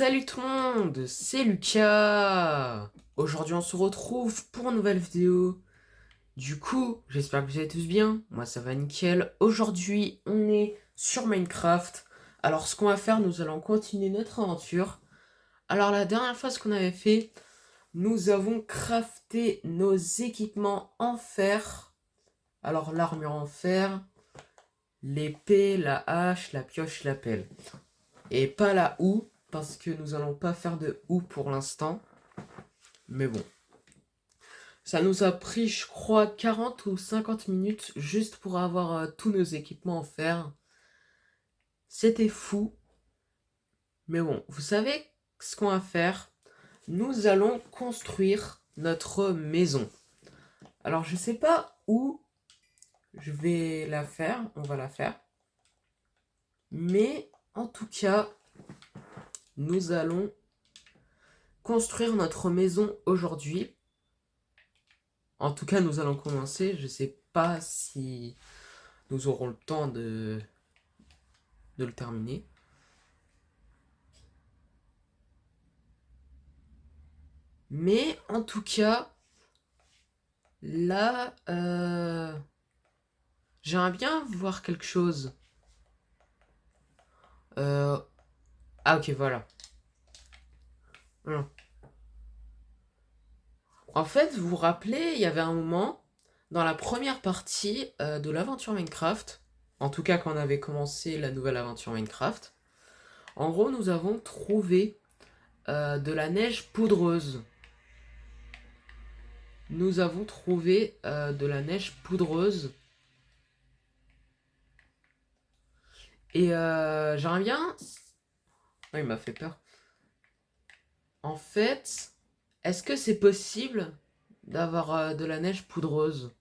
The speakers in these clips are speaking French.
Salut tout le monde, c'est Lucas. Aujourd'hui on se retrouve pour une nouvelle vidéo. Du coup, j'espère que vous allez tous bien. Moi ça va nickel. Aujourd'hui on est sur Minecraft. Alors ce qu'on va faire, nous allons continuer notre aventure. Alors la dernière fois ce qu'on avait fait, nous avons crafté nos équipements en fer. Alors l'armure en fer, l'épée, la hache, la pioche, la pelle. Et pas la houe, parce que nous allons pas faire de houe pour l'instant. Mais bon. Ça nous a pris, je crois, 40 ou 50 minutes juste pour avoir tous nos équipements en fer. C'était fou. Mais bon, vous savez ce qu'on va faire? Nous allons construire notre maison. Alors, je sais pas où je vais la faire. On va la faire. Mais, en tout cas, nous allons construire notre maison aujourd'hui. En tout cas, nous allons commencer. Je sais pas si nous aurons le temps de le terminer. Mais en tout cas, là, j'aimerais bien voir quelque chose. Euh, Ah ok, voilà. Voilà. En fait, vous vous rappelez, il y avait un moment, dans la première partie de l'aventure Minecraft, en tout cas quand on avait commencé la nouvelle aventure Minecraft, en gros, nous avons trouvé de la neige poudreuse. Nous avons trouvé de la neige poudreuse. Et j'aimerais bien... Oh, il m'a fait peur. En fait, est-ce que c'est possible d'avoir de la neige poudreuse?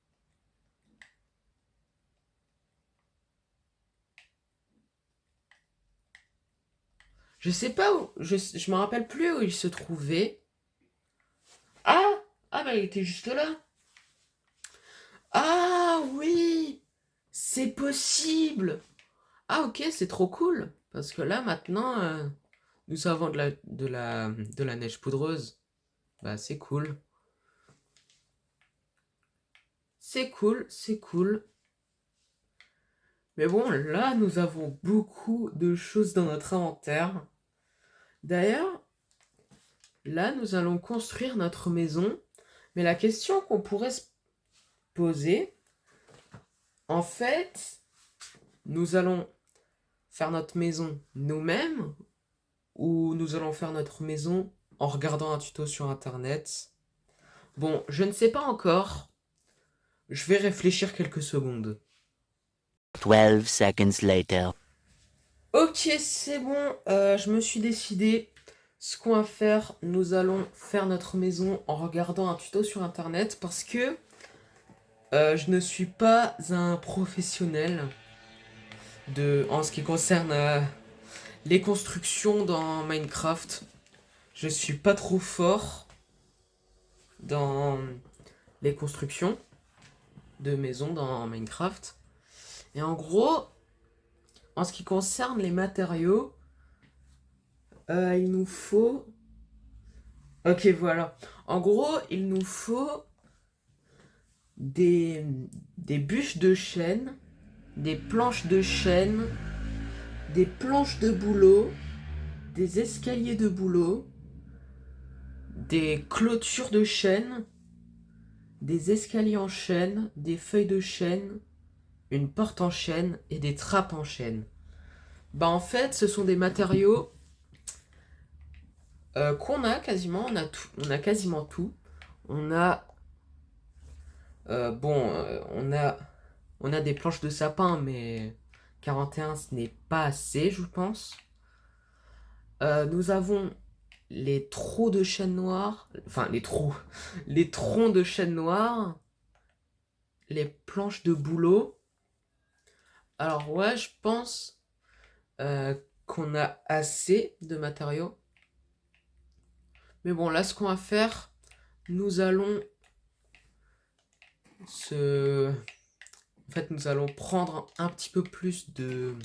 Je sais pas où... Je me rappelle plus où il se trouvait. Ah! Ah bah il était juste là. Ah oui! C'est possible! Ah ok, c'est trop cool. Parce que là maintenant, nous avons de la neige poudreuse. Bah c'est cool. C'est cool, c'est cool. Mais bon, là nous avons beaucoup de choses dans notre inventaire. D'ailleurs, là nous allons construire notre maison. Mais la question qu'on pourrait se poser, en fait, nous allons faire notre maison nous-mêmes ou nous allons faire notre maison en regardant un tuto sur internet. Bon, je ne sais pas encore. Je vais réfléchir quelques secondes. 12 seconds later. Ok, c'est bon, je me suis décidé. Ce qu'on va faire, nous allons faire notre maison en regardant un tuto sur internet parce que je ne suis pas un professionnel en ce qui concerne les constructions dans Minecraft. Je suis pas trop fort dans les constructions de maisons dans Minecraft. Et en gros, en ce qui concerne les matériaux, il nous faut... Ok, voilà. En gros, il nous faut des, des bûches de chêne, des planches de chêne, des planches de bouleau, des escaliers de bouleau, des clôtures de chêne, des escaliers en chêne, des feuilles de chêne, une porte en chêne et des trappes en chêne. Bah en fait, ce sont des matériaux qu'on a quasiment, on a quasiment tout. On a on a des planches de sapin, mais 41 ce n'est pas assez, je pense. Nous avons les trous de chêne noir, enfin les trous, les troncs de chêne noir, les planches de bouleau. Alors ouais, je pense qu'on a assez de matériaux. Mais bon, là, ce qu'on va faire, nous allons se... En fait, nous allons prendre un petit peu plus de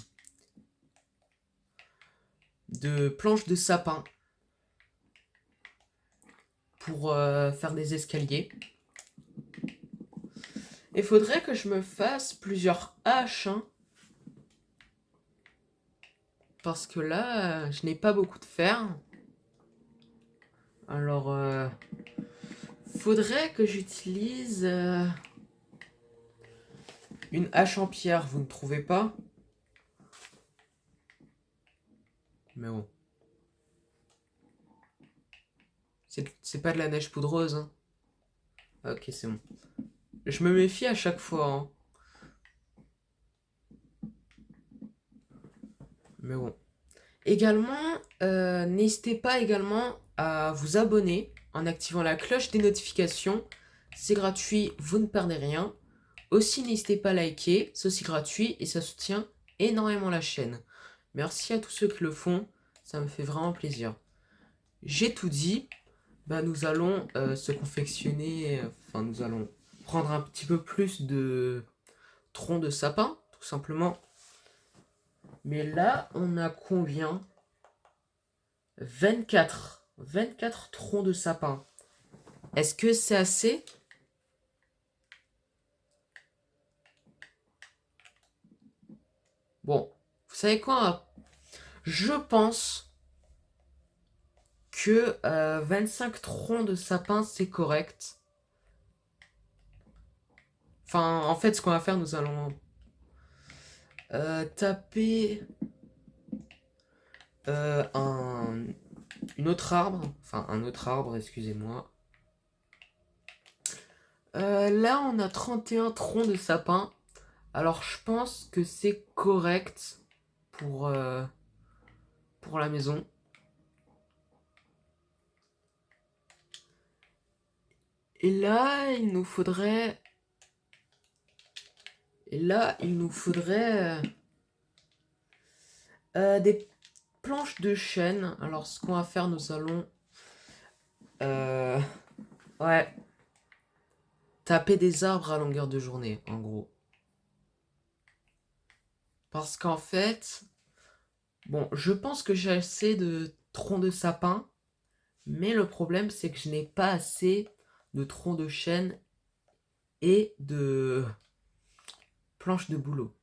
planches de sapin. pour faire des escaliers. Il faudrait que je me fasse plusieurs haches, hein. Parce que là, je n'ai pas beaucoup de fer. Alors, faudrait que j'utilise une hache en pierre, vous ne trouvez pas? Mais bon. C'est pas de la neige poudreuse, hein. Ok, c'est bon. Je me méfie à chaque fois, hein. Mais bon. Également, n'hésitez pas également à vous abonner en activant la cloche des notifications. C'est gratuit, vous ne perdez rien. Aussi, n'hésitez pas à liker, c'est aussi gratuit et ça soutient énormément la chaîne. Merci à tous ceux qui le font, ça me fait vraiment plaisir. J'ai tout dit, bah, nous allons se confectionner, enfin nous allons prendre un petit peu plus de troncs de sapin, tout simplement. Mais là, on a combien? 24 troncs de sapin. Est-ce que c'est assez? Bon, vous savez quoi? Je pense que 25 troncs de sapin, c'est correct. Enfin, en fait, ce qu'on va faire, nous allons taper un autre arbre, excusez-moi. Là, on a 31 troncs de sapin. Alors, je pense que c'est correct pour la maison. Et là, il nous faudrait... des planches de chêne. Alors, ce qu'on va faire, nous allons... ouais. Taper des arbres à longueur de journée, en gros. Parce qu'en fait... Bon, je pense que j'ai assez de troncs de sapin. Mais le problème, c'est que je n'ai pas assez de troncs de chêne et de planches de bouleau.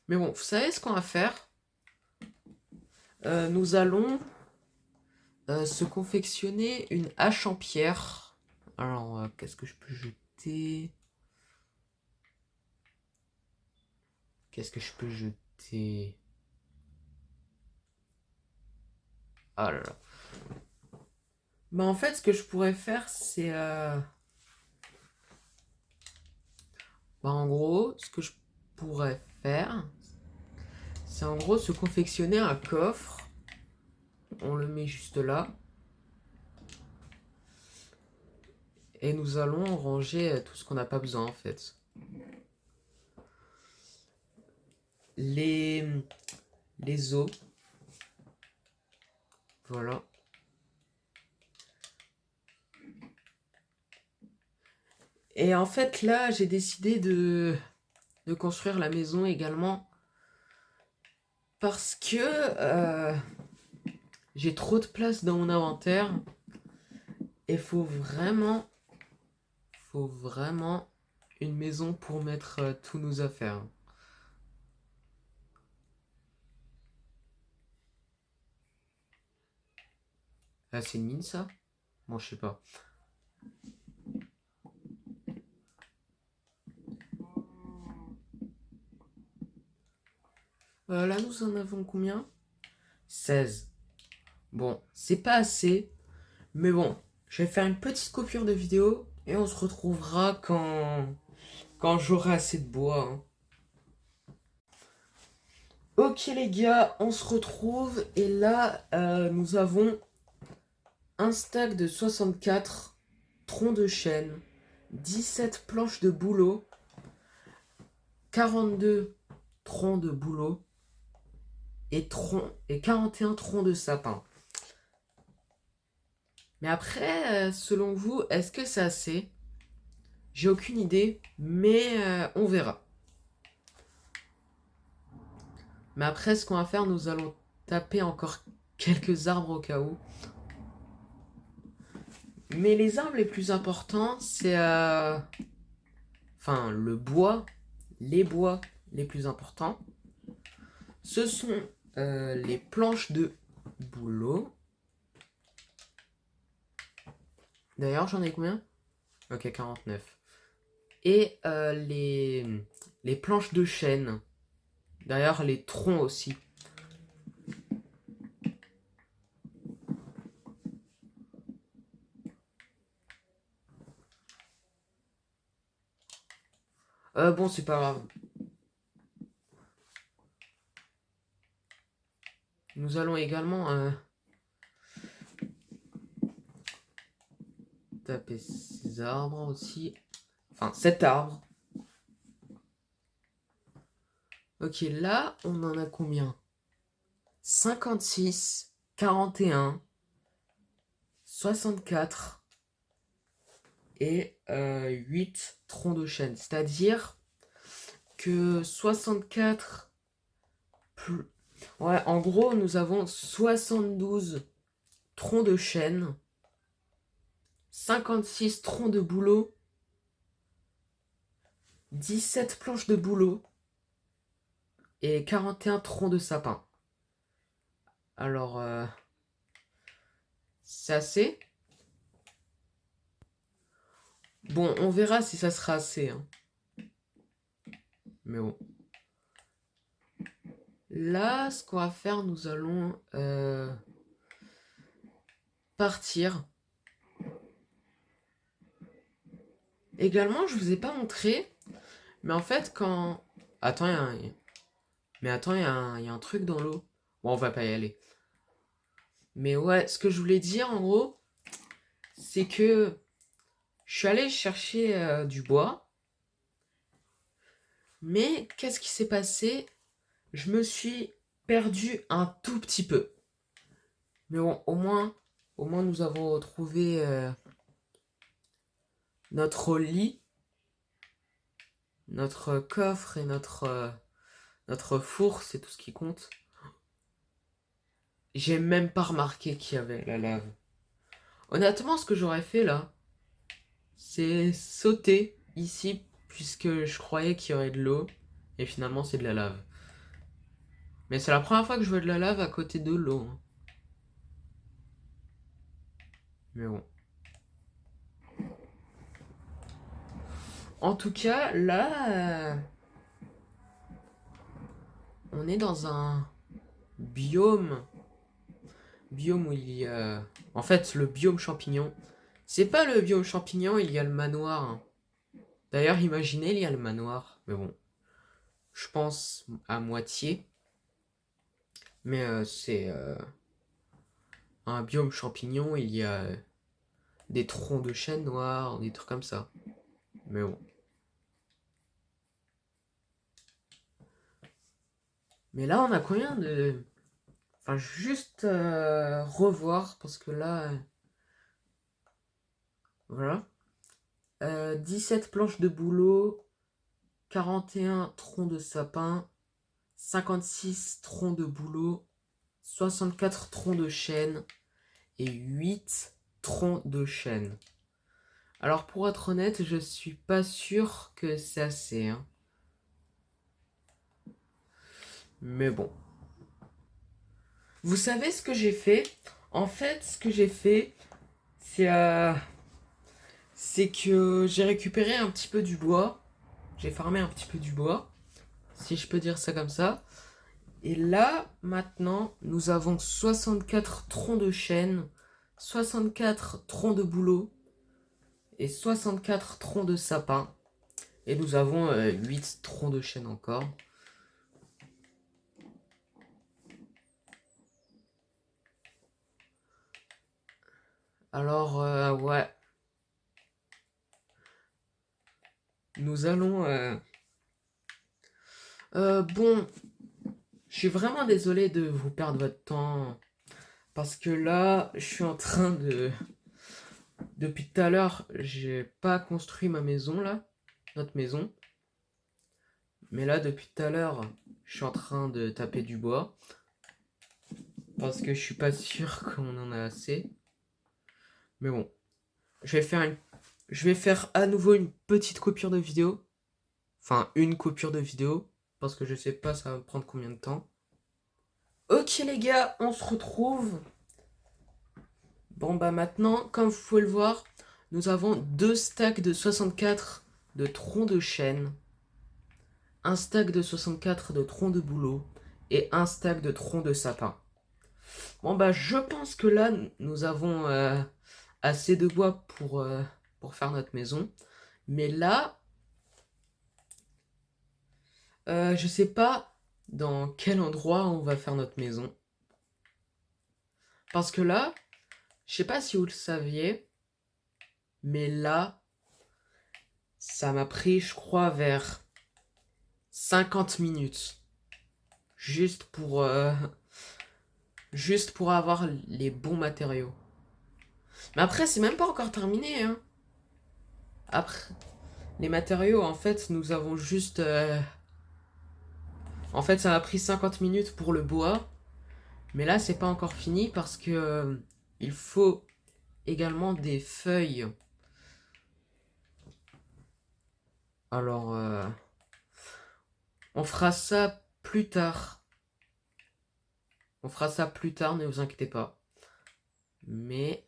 Mais bon, vous savez ce qu'on va faire? Nous allons se confectionner une hache en pierre. Alors, qu'est-ce que je peux jeter? Qu'est-ce que je peux jeter? Ah là là. Bah en fait, ce que je pourrais faire, c'est... Bah en gros, ce que je pourrais faire, c'est en gros se confectionner un coffre. On le met juste là. Et nous allons ranger tout ce qu'on n'a pas besoin en fait. Les os. Voilà. Et en fait là, j'ai décidé de construire la maison également. Parce que j'ai trop de place dans mon inventaire. Et faut vraiment une maison pour mettre tous nos affaires. Ah, c'est une mine ça? Bon, je sais pas. Là, nous en avons combien? 16. Bon, c'est pas assez. Mais bon, je vais faire une petite coupure de vidéo. Et on se retrouvera quand j'aurai assez de bois, hein. Ok les gars, on se retrouve. Et là, nous avons un stack de 64 troncs de chêne, 17 planches de bouleau, 42 troncs de bouleau et 41 troncs de sapin. Mais après, selon vous, est-ce que c'est assez? J'ai aucune idée, mais on verra. Mais après, ce qu'on va faire, nous allons taper encore quelques arbres au cas où. Mais les arbres les plus importants, c'est... Enfin, les bois les plus importants, ce sont les planches de bouleau. D'ailleurs, j'en ai combien? Ok, 49. Et les planches de chêne. D'ailleurs, les troncs aussi. Bon, c'est pas grave. Nous allons également taper ces arbres aussi. Enfin, cet arbre. Ok, là, on en a combien? 56, 41, 64 et 8 troncs de chêne. C'est-à-dire que 64 plus... Ouais, en gros, nous avons 72 troncs de chêne, 56 troncs de bouleau, 17 planches de bouleau et 41 troncs de sapin. Alors, c'est assez. Bon, on verra si ça sera assez, hein. Mais bon. Là, ce qu'on va faire, nous allons partir. Également, je vous ai pas montré, mais en fait, quand... Attends, mais attends, il y a un truc dans l'eau. Bon, on va pas y aller. Mais ouais, ce que je voulais dire, en gros, c'est que je suis allé chercher du bois. Mais qu'est-ce qui s'est passé? Je me suis perdu un tout petit peu. Mais bon, au moins nous avons retrouvé notre lit, notre coffre et notre four, c'est tout ce qui compte. J'ai même pas remarqué qu'il y avait la lave. Honnêtement, ce que j'aurais fait là, c'est sauter ici, puisque je croyais qu'il y aurait de l'eau, et finalement c'est de la lave. Mais c'est la première fois que je vois de la lave à côté de l'eau, hein. Mais bon. En tout cas, là, on est dans un biome. Biome où il y a... En fait, le biome champignon. C'est pas le biome champignon, il y a le manoir, hein. D'ailleurs, imaginez, il y a le manoir. Mais bon, je pense à moitié. Mais c'est un biome champignon, il y a des troncs de chêne noirs, des trucs comme ça. Mais bon. Mais là, on a combien de... Enfin, juste revoir, parce que là... Voilà. 17 planches de bouleau, 41 troncs de sapin, 56 troncs de bouleau, 64 troncs de chêne et 8 troncs de chêne. Alors pour être honnête, je suis pas sûr que c'est assez, hein. Mais bon. Vous savez ce que j'ai fait? En fait, ce que j'ai fait, c'est que j'ai récupéré un petit peu du bois. J'ai farmé un petit peu du bois, si je peux dire ça comme ça. Et là, maintenant, nous avons 64 troncs de chêne, 64 troncs de bouleau et 64 troncs de sapin. Et nous avons 8 troncs de chêne encore. Alors, ouais. Nous allons... bon, je suis vraiment désolé de vous perdre votre temps. Parce que là, je suis en train de... Depuis tout à l'heure, j'ai pas construit ma maison, là. Notre maison. Mais là, depuis tout à l'heure, je suis en train de taper du bois. Parce que je suis pas sûr qu'on en a assez. Mais bon. je vais faire à nouveau une petite coupure de vidéo. Enfin, une coupure de vidéo. Parce que je sais pas ça va me prendre combien de temps. Ok les gars, on se retrouve. Bon bah maintenant, comme vous pouvez le voir, nous avons 2 stacks de 64 de troncs de chêne, un stack de 64 de troncs de bouleau et un stack de troncs de sapin. Bon bah je pense que là nous avons assez de bois pour faire notre maison. Mais là, je sais pas dans quel endroit on va faire notre maison. Parce que là, je sais pas si vous le saviez, mais là, ça m'a pris, je crois, vers 50 minutes. Juste juste pour avoir les bons matériaux. Mais après, c'est même pas encore terminé, hein. Après, les matériaux, en fait, nous avons juste... En fait, ça m'a pris 50 minutes pour le bois. Mais là, c'est pas encore fini parce que il faut également des feuilles. Alors, on fera ça plus tard. On fera ça plus tard, ne vous inquiétez pas. Mais...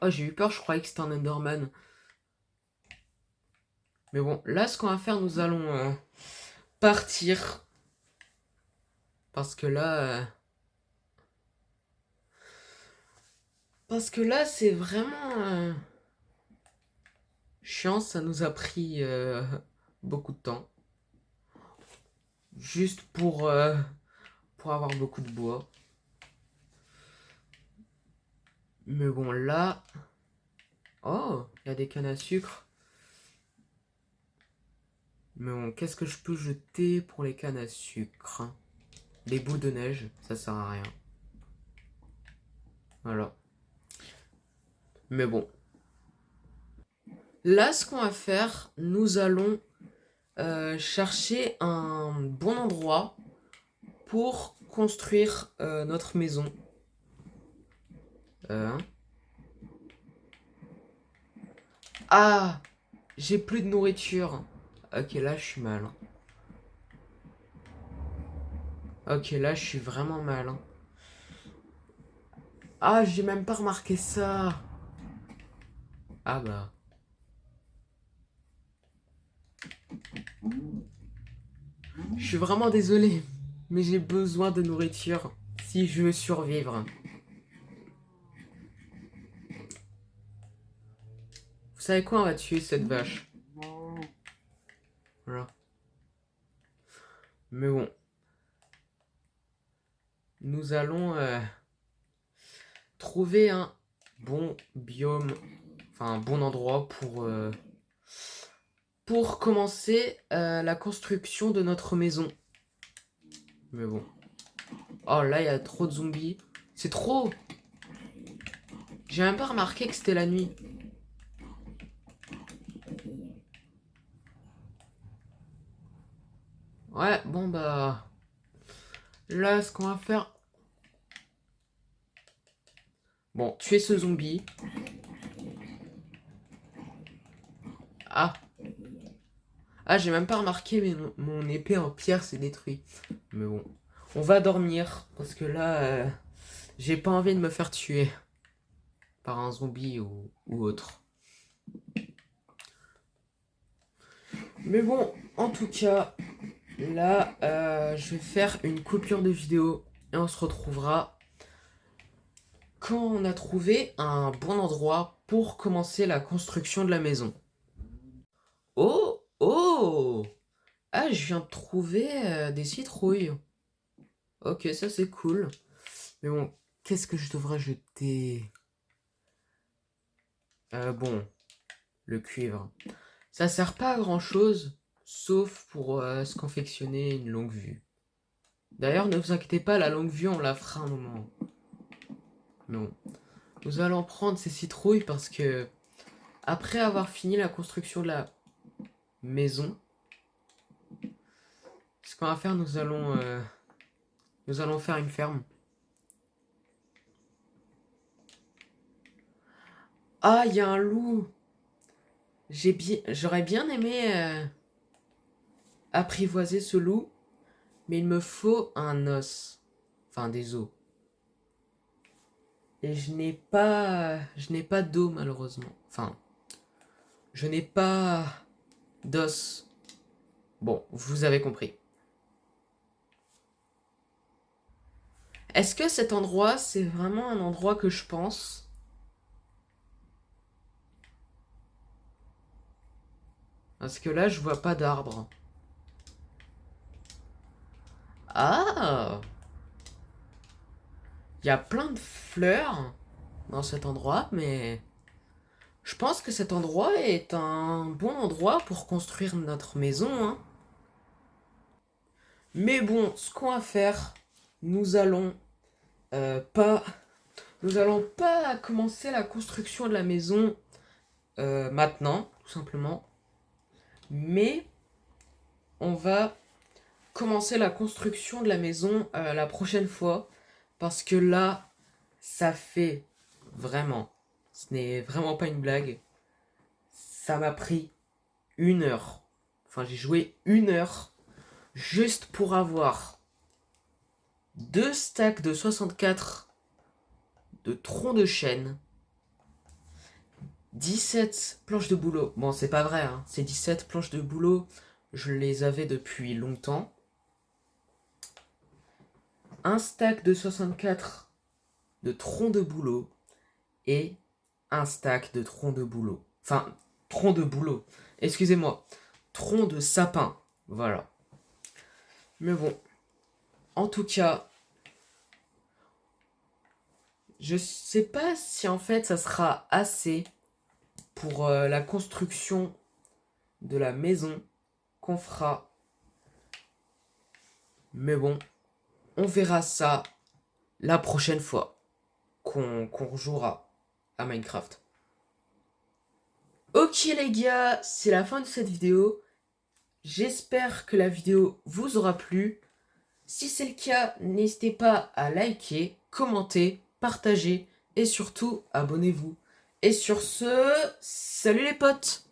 Oh, j'ai eu peur, je croyais que c'était un Enderman. Mais bon, là, ce qu'on va faire, nous allons partir. Parce que là... Parce que là, c'est vraiment... chiant, ça nous a pris beaucoup de temps. Juste pour avoir beaucoup de bois. Mais bon, là... Oh, il y a des cannes à sucre. Mais bon, qu'est-ce que je peux jeter pour les cannes à sucre? Des boules de neige, ça sert à rien. Voilà. Mais bon. Là, ce qu'on va faire, nous allons chercher un bon endroit pour construire notre maison. Euh, Ah, j'ai plus de nourriture. Ok, là, je suis mal. Ok, là, je suis vraiment mal. Ah, j'ai même pas remarqué ça. Ah bah. Je suis vraiment désolé, mais j'ai besoin de nourriture si je veux survivre. Vous savez quoi, on va tuer cette vache. Voilà. Mais bon. Nous allons trouver un bon biome, enfin un bon endroit pour commencer la construction de notre maison. Mais bon. Oh là, il y a trop de zombies. C'est trop. J'ai même pas remarqué que c'était la nuit. Ouais, bon bah... Là, ce qu'on va faire... Bon, tuer ce zombie. Ah. Ah, j'ai même pas remarqué, mais mon épée en pierre s'est détruite. Mais bon. On va dormir, parce que là, j'ai pas envie de me faire tuer par un zombie ou autre. Mais bon, en tout cas, là, je vais faire une coupure de vidéo et on se retrouvera quand on a trouvé un bon endroit pour commencer la construction de la maison. Oh, oh! Ah, je viens de trouver des citrouilles. Ok, ça c'est cool. Mais bon, qu'est-ce que je devrais jeter? Bon, le cuivre. Ça sert pas à grand chose, sauf pour se confectionner une longue vue. D'ailleurs, ne vous inquiétez pas, la longue vue, on la fera un moment. Non. Nous allons prendre ces citrouilles parce que, après avoir fini la construction de la maison, ce qu'on va faire, nous allons faire une ferme. Ah, il y a un loup. J'aurais bien aimé apprivoiser ce loup, mais il me faut un os. Enfin, des os. Et je n'ai pas d'os malheureusement. Enfin, je n'ai pas d'os. Bon, vous avez compris. Est-ce que cet endroit, c'est vraiment un endroit que je pense? Parce que là, je vois pas d'arbre. Ah! Il y a plein de fleurs dans cet endroit, mais je pense que cet endroit est un bon endroit pour construire notre maison, hein. Mais bon, ce qu'on va faire, nous allons pas, nous allons pas commencer la construction de la maison maintenant, tout simplement. Mais on va commencer la construction de la maison la prochaine fois. Parce que là, ça fait vraiment, ce n'est vraiment pas une blague, ça m'a pris 1 heure. Enfin, j'ai joué 1 heure juste pour avoir 2 stacks de 64 de troncs de chêne, 17 planches de bouleau. Bon, c'est pas vrai, hein. Ces 17 planches de bouleau, je les avais depuis longtemps. Un stack de 64 de troncs de bouleau et un stack de troncs de bouleau. Enfin, troncs de bouleau. Excusez-moi. Troncs de sapin. Voilà. Mais bon. En tout cas, je sais pas si en fait ça sera assez pour la construction de la maison qu'on fera. Mais bon, on verra ça la prochaine fois qu'on rejouera à Minecraft. Ok les gars, c'est la fin de cette vidéo. J'espère que la vidéo vous aura plu. Si c'est le cas, n'hésitez pas à liker, commenter, partager et surtout abonnez-vous. Et sur ce, salut les potes!